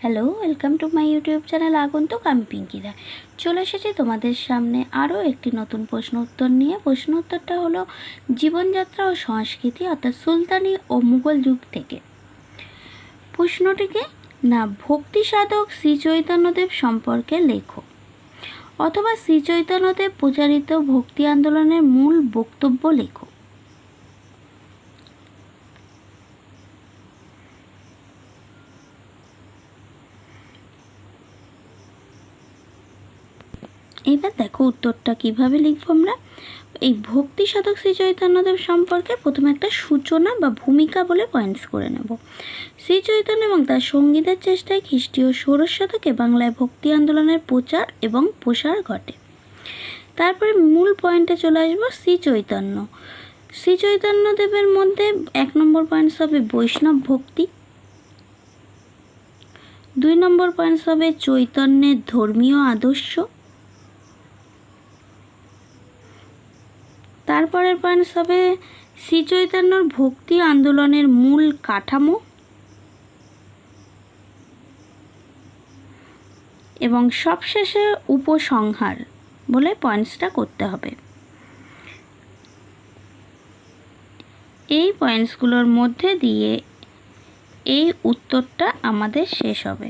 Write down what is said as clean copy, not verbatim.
Hello, welcome to my YouTube channel আগন্তুক। আমি পিঙ্কি রায় চলে এসেছি তোমাদের সামনে আরও একটি নতুন প্রশ্ন উত্তর নিয়ে। প্রশ্ন উত্তরটা হলো জীবনযাত্রা ও সংস্কৃতি অর্থাৎ সুলতানি ও মুঘল যুগ থেকে। প্রশ্নটিকে না ভক্তি সাধক শ্রী চৈতন্যদেব সম্পর্কে লেখো, অথবা শ্রী চৈতন্যদেব প্রচারিত ভক্তি আন্দোলনের মূল বক্তব্য লেখো। এবার দেখো উত্তরটা কিভাবে লিখবো আমরা। এই ভক্তি সাধক শ্রী চৈতন্যদেব সম্পর্কে প্রথমে একটা সূচনা বা ভূমিকা বলে পয়েন্টস করে নেব। শ্রী চৈতন্য এবং তার সঙ্গীদের চেষ্টায় খ্রিস্টীয় ষোড়শ শতকে বাংলায় ভক্তি আন্দোলনের প্রচার এবং প্রসার ঘটে। তারপরে মূল পয়েন্টে চলে আসবো শ্রী চৈতন্য। শ্রী চৈতন্যদেবের মধ্যে 1 নম্বর পয়েন্টস হবে বৈষ্ণব ভক্তি, 2 নম্বর পয়েন্টস হবে চৈতন্যের ধর্মীয় আদর্শ, তারপরের পয়েন্টস হবে শ্রী চৈতন্যর ভক্তি আন্দোলনের মূল কাঠামো, এবং সবশেষে উপসংহার বলে পয়েন্টসটা করতে হবে। এই পয়েন্টসগুলোর মধ্যে দিয়ে এই উত্তরটা আমাদের শেষ হবে।